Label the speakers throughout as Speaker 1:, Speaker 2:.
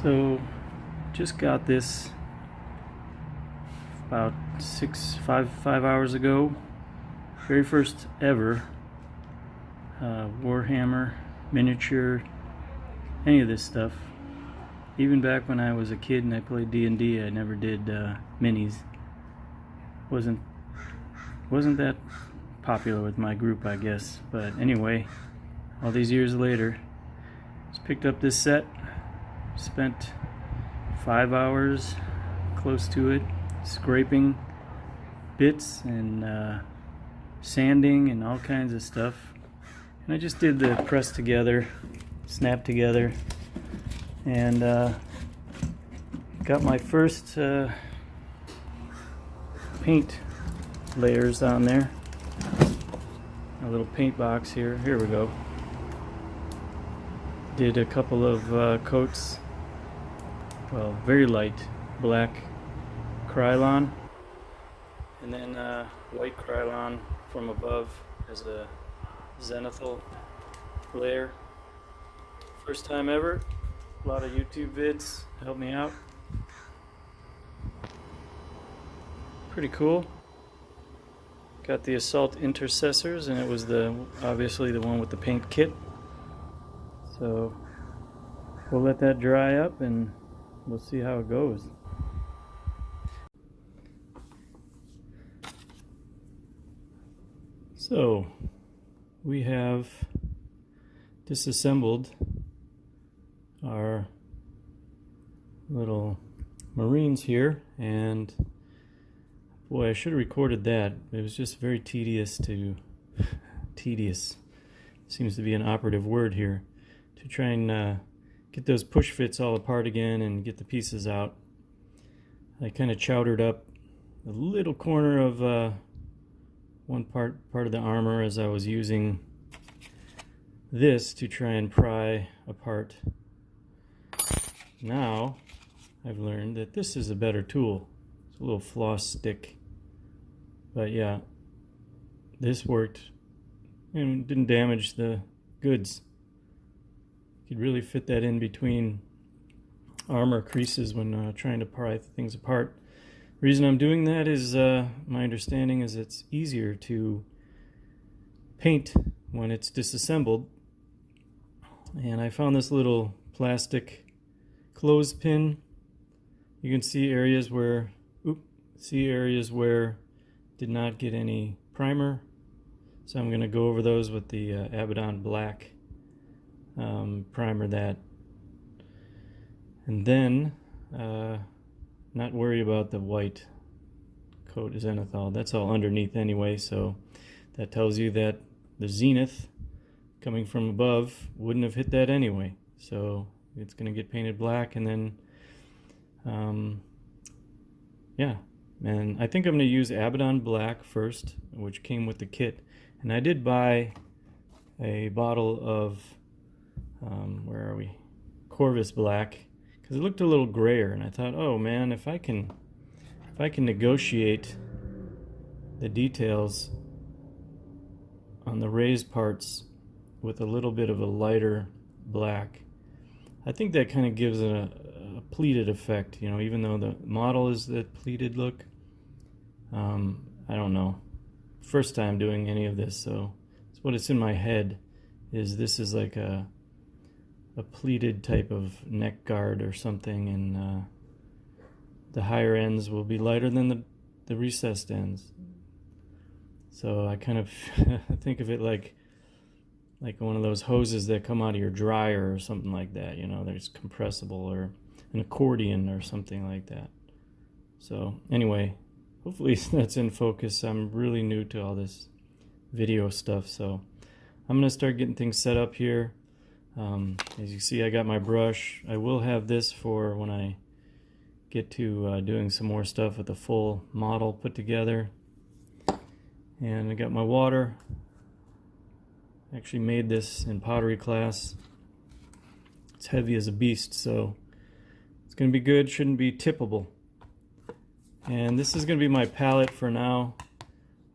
Speaker 1: So just got this about 5 hours ago. Very first ever Warhammer miniature, any of this stuff. Even back when I was a kid and I played D&D, I never did minis. Wasn't that popular with my group, I guess. But anyway, all these years later, just picked up this set. Spent 5 hours close to it, scraping bits and sanding and all kinds of stuff. And I just did the press together, snap together, and got my first paint layers on there. A little paint box here. Here we go. Did a couple of coats. Well, very light black Krylon, and then white Krylon from above as a zenithal layer. First time ever. A lot of YouTube vids help me out. Pretty cool. Got the Assault Intercessors, and it was obviously the one with the paint kit. So we'll let that dry up and we'll see how it goes. So we have disassembled our little Marines here, and boy, I should have recorded that. It was just very tedious seems to be an operative word here, to try and get those push fits all apart again and get the pieces out. I kind of chowdered up a little corner of one part of the armor as I was using this to try and pry apart. Now I've learned that this is a better tool. It's a little floss stick, but yeah, this worked and didn't damage the goods. You could really fit that in between armor creases when trying to pry things apart. The reason I'm doing that is my understanding is it's easier to paint when it's disassembled. And I found this little plastic clothespin. You can see areas where did not get any primer. So I'm going to go over those with the Abaddon Black. Primer that, and then not worry about the white coat zenithal. That's all underneath anyway, so that tells you that the zenith coming from above wouldn't have hit that anyway, so it's going to get painted black. And then yeah, and I think I'm going to use Abaddon Black first, which came with the kit. And I did buy a bottle of where are we? Corvus Black, because it looked a little grayer, and I thought, oh man, if I can negotiate the details on the raised parts with a little bit of a lighter black, I think that kind of gives it a pleated effect, you know, even though the model is that pleated look. I don't know. First time doing any of this, so it's what it's in my head is this is like a pleated type of neck guard or something, and the higher ends will be lighter than the recessed ends. So I kind of think of it like one of those hoses that come out of your dryer or something like that, you know, there's compressible, or an accordion or something like that. So anyway, hopefully that's in focus. I'm really new to all this video stuff, so I'm going to start getting things set up here. As you see, I got my brush. I will have this for when I get to doing some more stuff with the full model put together. And I got my water. I actually made this in pottery class. It's heavy as a beast, so it's going to be good. Shouldn't be tippable. And this is going to be my palette for now.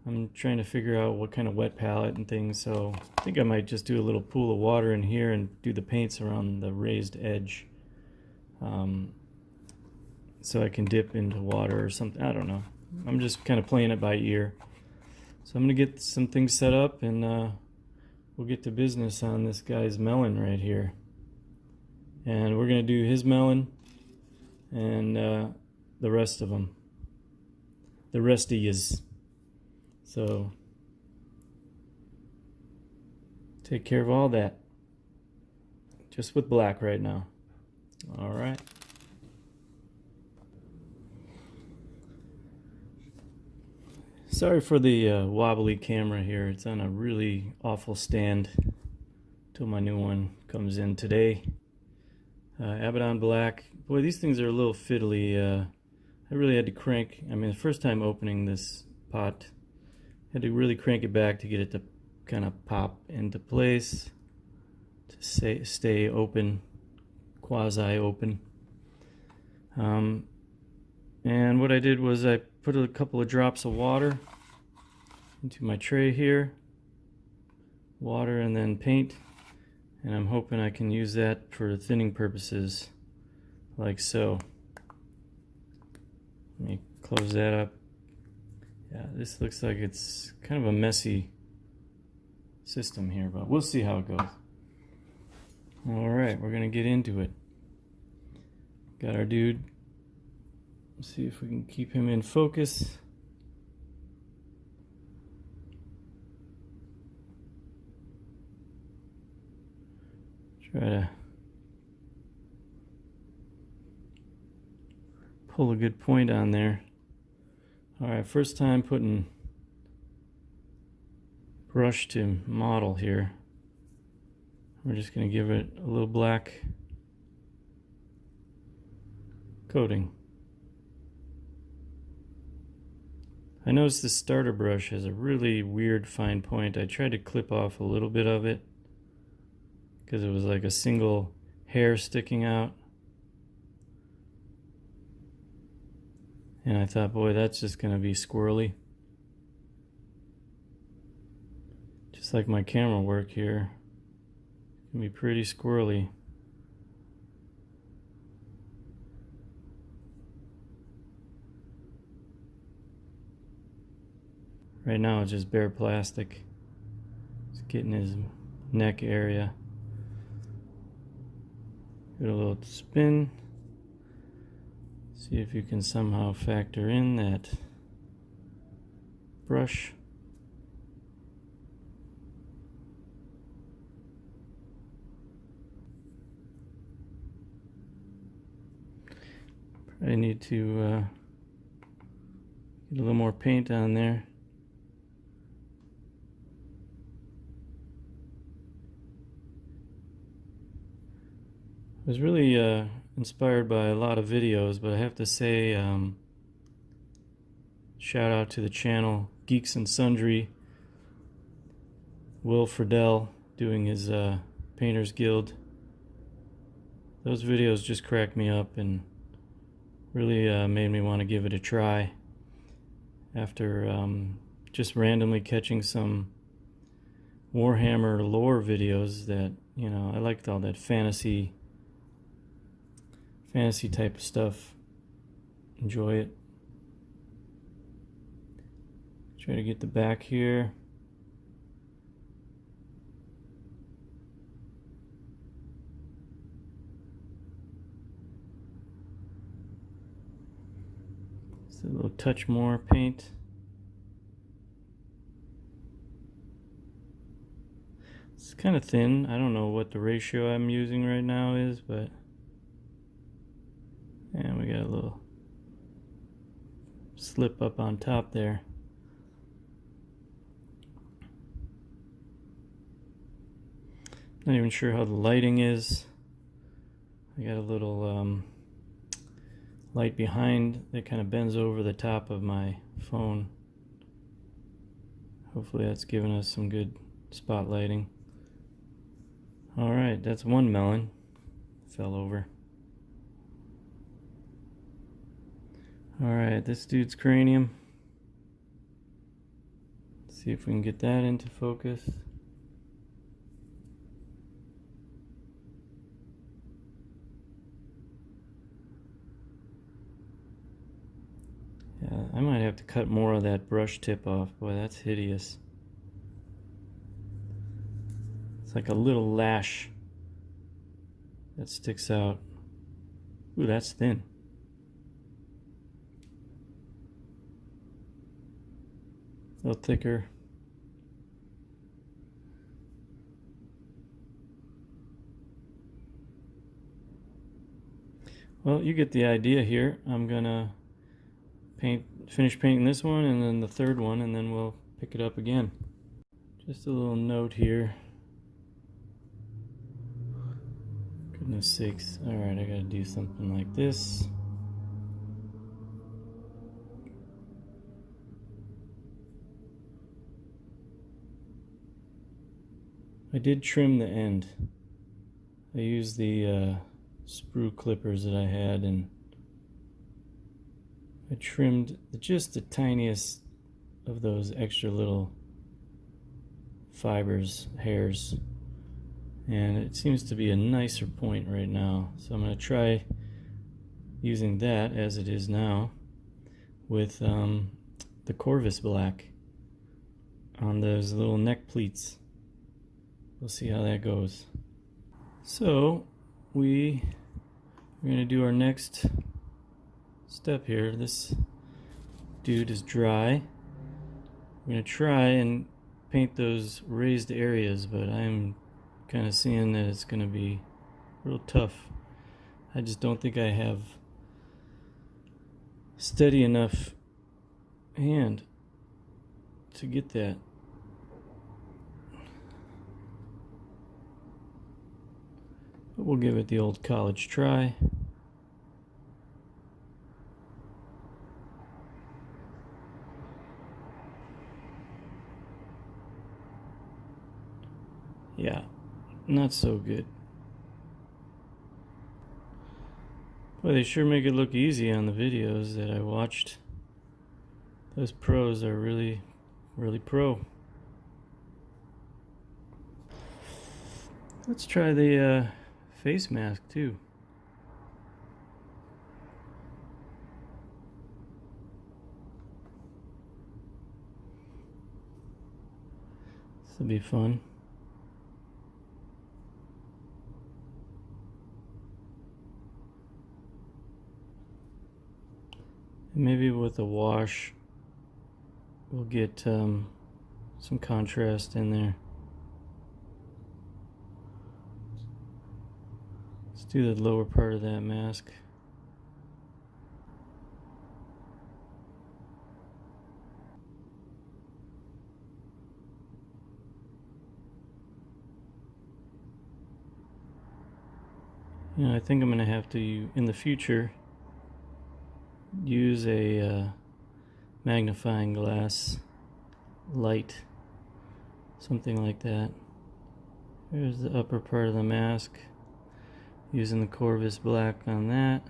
Speaker 1: I'm trying to figure out what kind of wet palette and things, so I think I might just do a little pool of water in here and do the paints around the raised edge. so I can dip into water or something. I don't know. I'm just kind of playing it by ear. So I'm gonna get some things set up, and we'll get to business on this guy's melon right here. And we're gonna do his melon and the rest of them. The rest of yous. So take care of all that. Just with black right now. All right. Sorry for the wobbly camera here. It's on a really awful stand till my new one comes in today. Abaddon Black. Boy, these things are a little fiddly. I really had to crank. I mean, the first time opening this pot, I had to really crank it back to get it to kind of pop into place, to stay open, quasi-open. And what I did was I put a couple of drops of water into my tray here. Water and then paint. And I'm hoping I can use that for thinning purposes, like so. Let me close that up. Yeah, this looks like it's kind of a messy system here, but we'll see how it goes. Alright, we're gonna get into it. Got our dude. Let's see if we can keep him in focus. Try to pull a good point on there. Alright, first time putting brush to model here. We're just going to give it a little black coating. I noticed the starter brush has a really weird fine point. I tried to clip off a little bit of it because it was like a single hair sticking out. And I thought, boy, that's just going to be squirrely. Just like my camera work here. It's going to be pretty squirrely. Right now it's just bare plastic. It's getting his neck area. Give it a little spin. See if you can somehow factor in that brush. Probably need to get a little more paint on there. I was really inspired by a lot of videos, but I have to say, shout out to the channel Geeks and Sundry. Will Friedle doing his Painters Guild. Those videos just cracked me up and really made me want to give it a try after just randomly catching some Warhammer lore videos that, you know, I liked all that fantasy type of stuff. Enjoy it. Try to get the back here. Just a little touch more paint. It's kind of thin. I don't know what the ratio I'm using right now is, but and we got a little slip up on top there. Not even sure how the lighting is. I got a little light behind that kind of bends over the top of my phone. Hopefully that's giving us some good spotlighting. Alright, that's one melon. Fell over. Alright, this dude's cranium. Let's see if we can get that into focus. have to cut more of that brush tip off. Boy, that's hideous. It's like a little lash that sticks out. Ooh, that's thin. A little thicker. Well, you get the idea here. I'm gonna finish painting this one and then the third one, and then we'll pick it up again. Just a little note here. Goodness sakes. Alright, I gotta do something like this. I did trim the end. I used the sprue clippers that I had, and I trimmed just the tiniest of those extra little fibers, hairs, and it seems to be a nicer point right now. So I'm going to try using that as it is now with the Corvus black on those little neck pleats. We'll see how that goes. So we're going to do our next step here. This dude is dry. We're going to try and paint those raised areas, but I'm kind of seeing that it's going to be real tough. I just don't think I have steady enough hand to get that. But we'll give it the old college try. Yeah, not so good. Well, they sure make it look easy on the videos that I watched. Those pros are really, really pro. Let's try the face mask too. This will be fun. Maybe with a wash we'll get some contrast in there. Let's do the lower part of that mask. You know, I think I'm going to have to, in the future, use a magnifying glass light, something like that. Here's the upper part of the mask, using the Corvus black on that.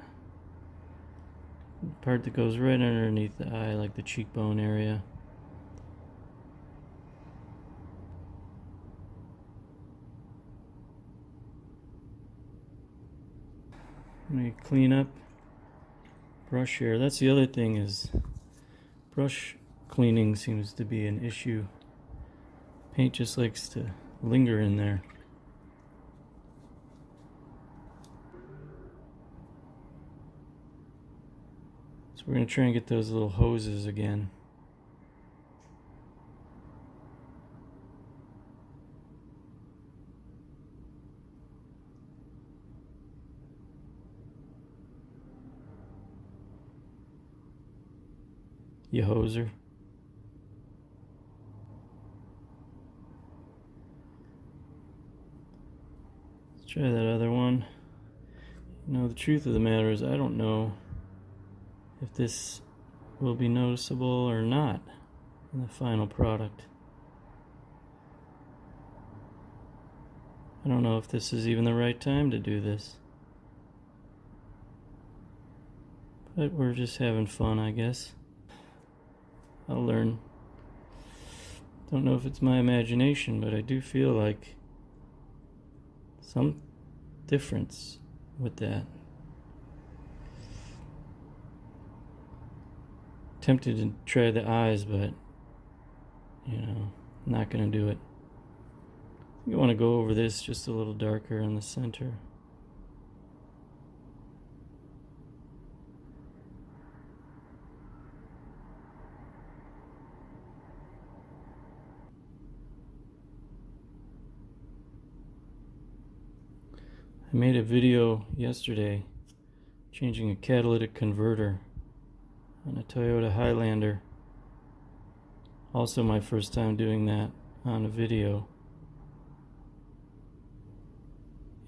Speaker 1: The part that goes right underneath the eye, like the cheekbone area. Let me clean up brush here. That's the other thing, is brush cleaning seems to be an issue. Paint just likes to linger in there. So we're going to try and get those little hoses again. You hoser. Let's try that other one. You know, the truth of the matter is I don't know if this will be noticeable or not in the final product. I don't know if this is even the right time to do this. But we're just having fun, I guess. I'll learn. Don't know if it's my imagination, but I do feel like some difference with that. Tempted to try the eyes, but you know, not gonna do it. You want to go over this just a little darker in the center. I made a video yesterday changing a catalytic converter on a Toyota Highlander. Also my first time doing that on a video.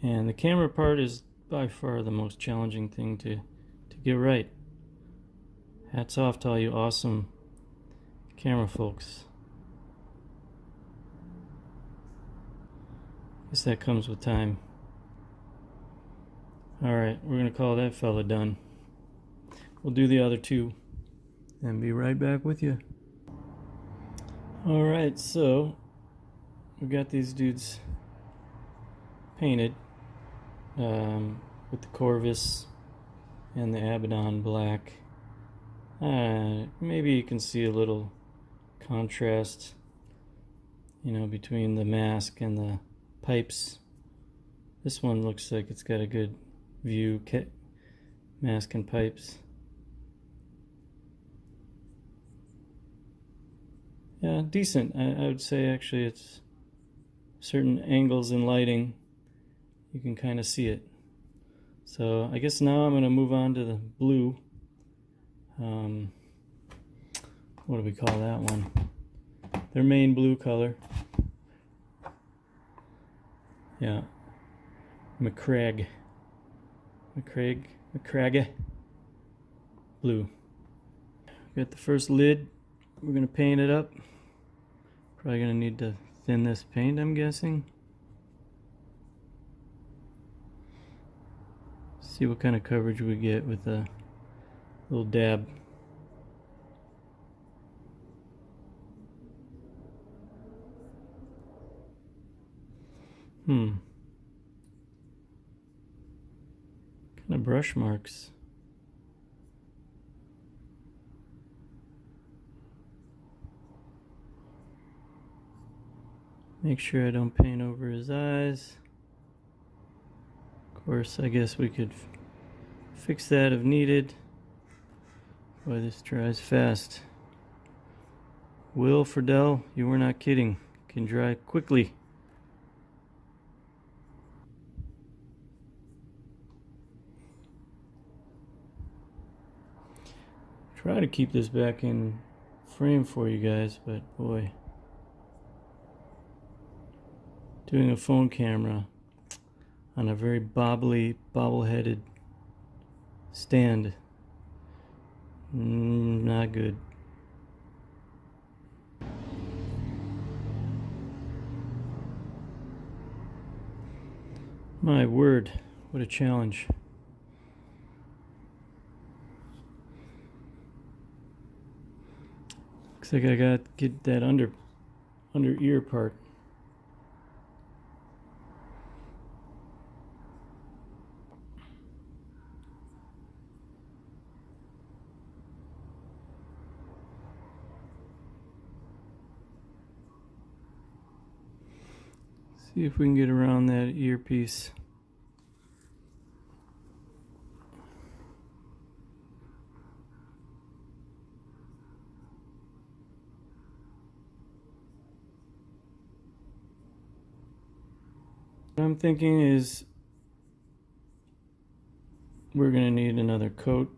Speaker 1: And the camera part is by far the most challenging thing to get right. Hats off to all you awesome camera folks. Guess that comes with time. Alright, we're going to call that fella done. We'll do the other two and be right back with you. Alright, so we've got these dudes painted with the Corvus and the Abaddon black. Maybe you can see a little contrast, you know, between the mask and the pipes. This one looks like it's got a good view, mask and pipes. Yeah, decent. I would say actually it's certain angles in lighting, you can kind of see it. So I guess now I'm going to move on to the blue. What do we call that one? Their main blue color. Yeah. McCraggy blue. Got the first lid. We're going to paint it up. Probably going to need to thin this paint, I'm guessing. See what kind of coverage we get with a little dab. Kind of brush marks. Make sure I don't paint over his eyes. Of course, I guess we could fix that if needed. Boy, this dries fast. Will Friedle, you were not kidding. Can dry quickly. Try to keep this back in frame for you guys, but boy, doing a phone camera on a very bobble-headed stand, not good. My word, what a challenge. Looks like I got to get that under ear part. See if we can get around that earpiece. What I'm thinking is we're going to need another coat.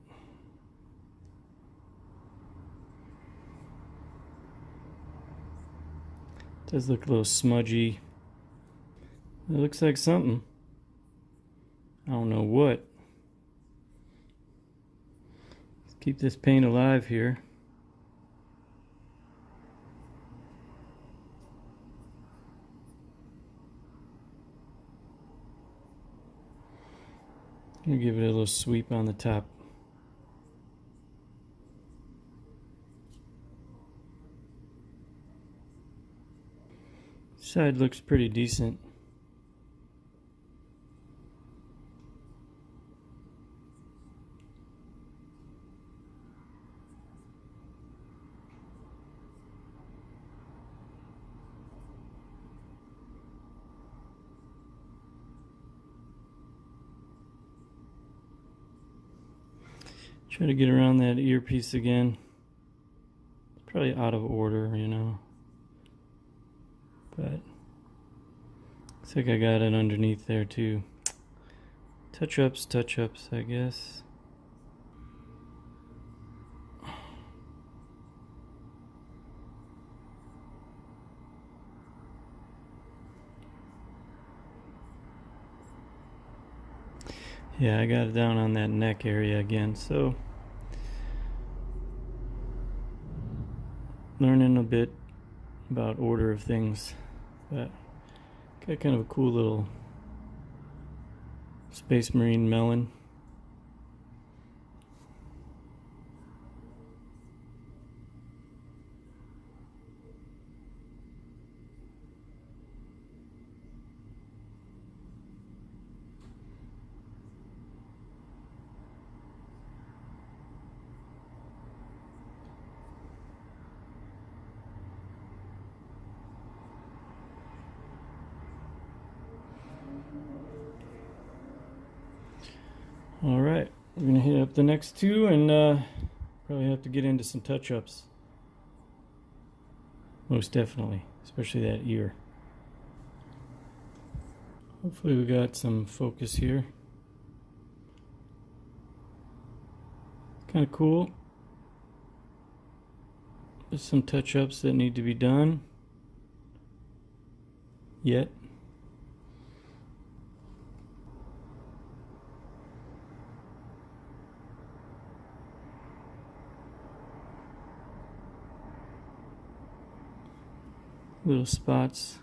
Speaker 1: Does look a little smudgy. It looks like something. I don't know what. Let's keep this paint alive here. I'm gonna give it a little sweep on the top. Side looks pretty decent. Try to get around that earpiece again. It's probably out of order, you know. But looks like I got it underneath there too. Touch-ups, I guess. Yeah, I got it down on that neck area again, so learning a bit about order of things. But got kind of a cool little Space Marine melon. Alright, we're going to hit up the next two and probably have to get into some touch-ups. Most definitely, especially that ear. Hopefully we got some focus here. Kind of cool. There's some touch-ups that need to be done yet. Little spots